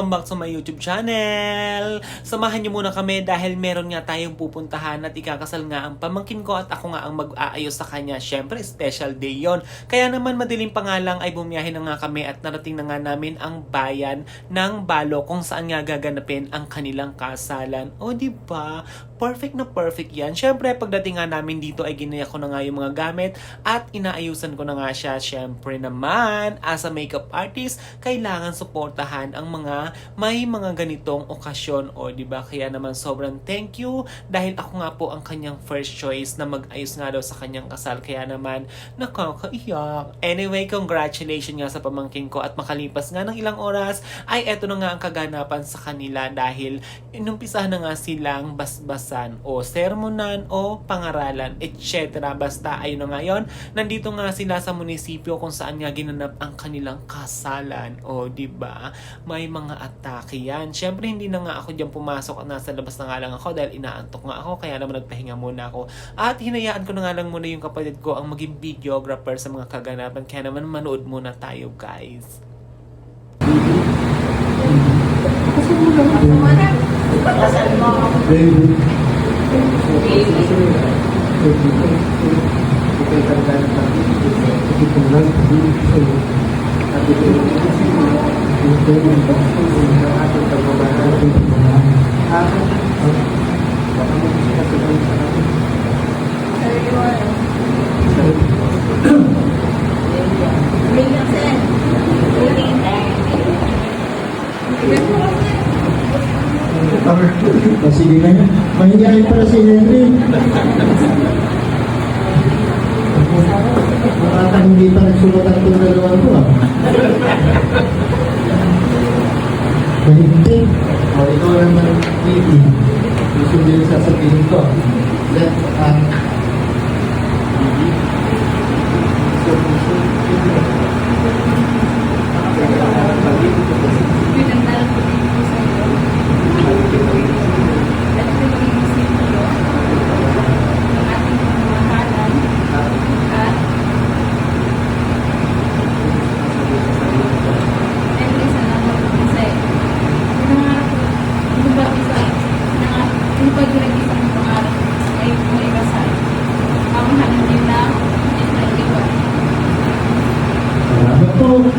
welcome back to my YouTube channel! Samahan niyo muna kami dahil meron nga tayong pupuntahan at ikakasal nga ang pamangkin ko at ako nga ang mag-aayos sa kanya. Syempre, special day yon. Kaya naman madilim pa nga lang ay bumiyahe na nga kami at narating na nga namin ang bayan ng Balo kung saan nga gaganapin ang kanilang kasalan. O diba? Perfect na perfect yan. Syempre, pagdating nga namin dito ay ginaya ko na nga yung mga gamit at inaayusan ko na nga siya. Syempre naman, as a makeup artist, kailangan suportahan ang mga may mga ganitong okasyon. O diba? Kaya naman sobrang thank you dahil ako nga po ang kanyang first choice na mag-ayos nga daw sa kanyang kasal. Kaya naman, nakakaiyak. Anyway, congratulations nga sa pamangkin ko at makalipas nga ng ilang oras ay eto na nga ang kaganapan sa kanila dahil inumpisahan na nga silang basbasan o sermonan o pangaralan, etc. Basta ayun na ngayon, nandito nga sila sa munisipyo kung saan nga ginanap ang kanilang kasalan. O diba? May mga atake yan. Syempre hindi na nga ako dyan pumasok at nasa labas na nga lang ako dahil inaantok nga ako kaya naman nagpahinga muna ako. At hinayaan ko na nga lang muna yung kapatid ko ang maging videographer sa mga kaganapan kaya naman manood muna tayo guys. Sige na yan. Mahihayin pala si Henry. Nakata hindi pa nagsulat ang tunalawan ko Mahigpit. O ikaw naman, Vicky. Gusto din sasabihin ko. That,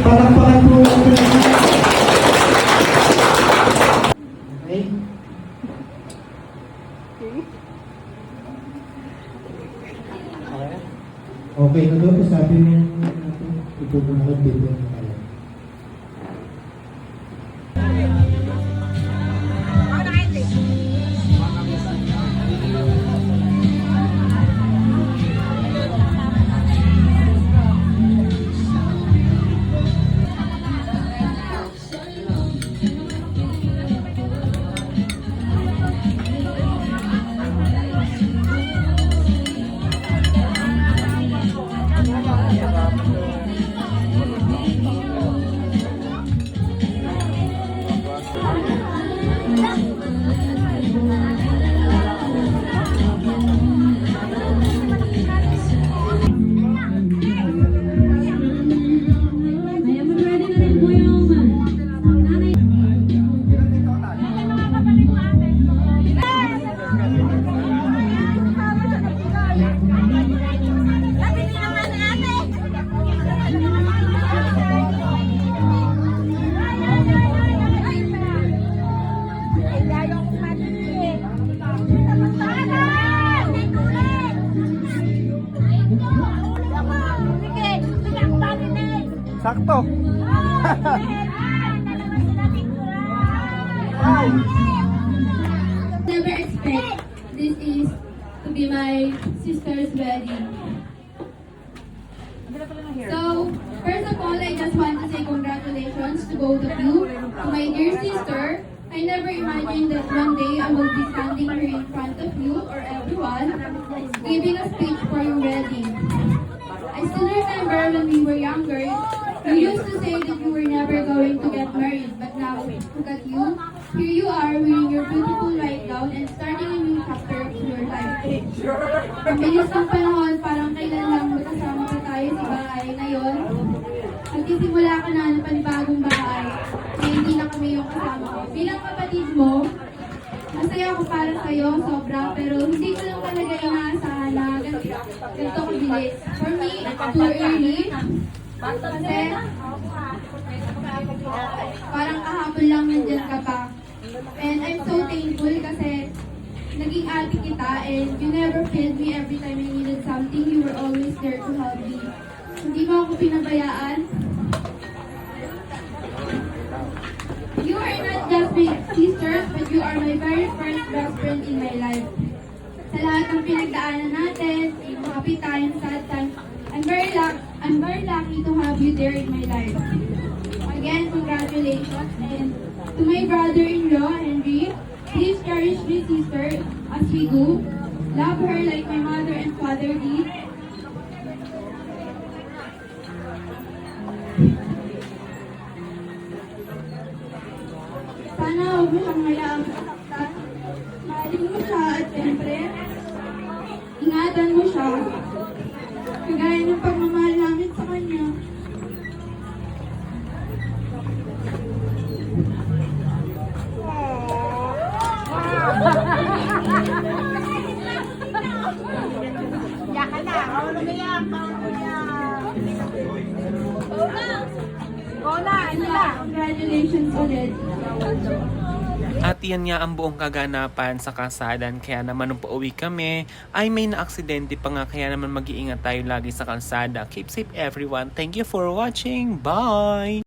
palakpakan po. Okay. Okay na doon. Sabi mo ipupunod dito. Sakto. Never expect this is to be my sister's wedding. So, first of all, I just want to say congratulations to both of you. To my dear sister, I never imagined that one day I will be standing here in front of you or everyone giving a speech for your wedding. I still remember when we were younger, you used to say that you were never going to get married, but now, look at you. Here you are wearing your beautiful white gown and starting a new chapter of your life. Ang bilis ng panahon, parang kailan lang magkasama pa tayo sa bahay ngayon. Magsisimula ka na ng panibagong bahay na hindi na kami yung kasama ko. Bilang kapatid mo, masaya ako para sa'yo, sobra, pero hindi ko lang talaga inaasahan na ganito kabilis. For me, too early. Kasi parang kahapon lang nandyan ka pa. And I'm so thankful kasi naging ate kita and you never failed me every time I needed something. You were always there to help me. Hindi mo ako pinabayaan. You are not just my sisters, but you are my very first best friend in my life. Sa lahat ng pinagdaanan natin, yung happy times, sad times, I'm very lucky to have you there in my life. Again, congratulations. And to my brother-in-law, Henry, please cherish my sister as we do. Love her like my mother and father did. Sana huwag mo siyang hayaang masaktan. Mahalin mo siya at siyempre, ingatan mo siya. Kagaya ng pagmamahal namin sa kanya. Yakan na. Ano umiyak? Go na. Ano na? Congratulations ulit. At yan nga ang buong kaganapan sa kalsadan. Kaya naman nung pauwi kami, ay may na-aksidente pa nga. Kaya naman mag-iingat tayo lagi sa kalsada. Keep safe everyone. Thank you for watching. Bye!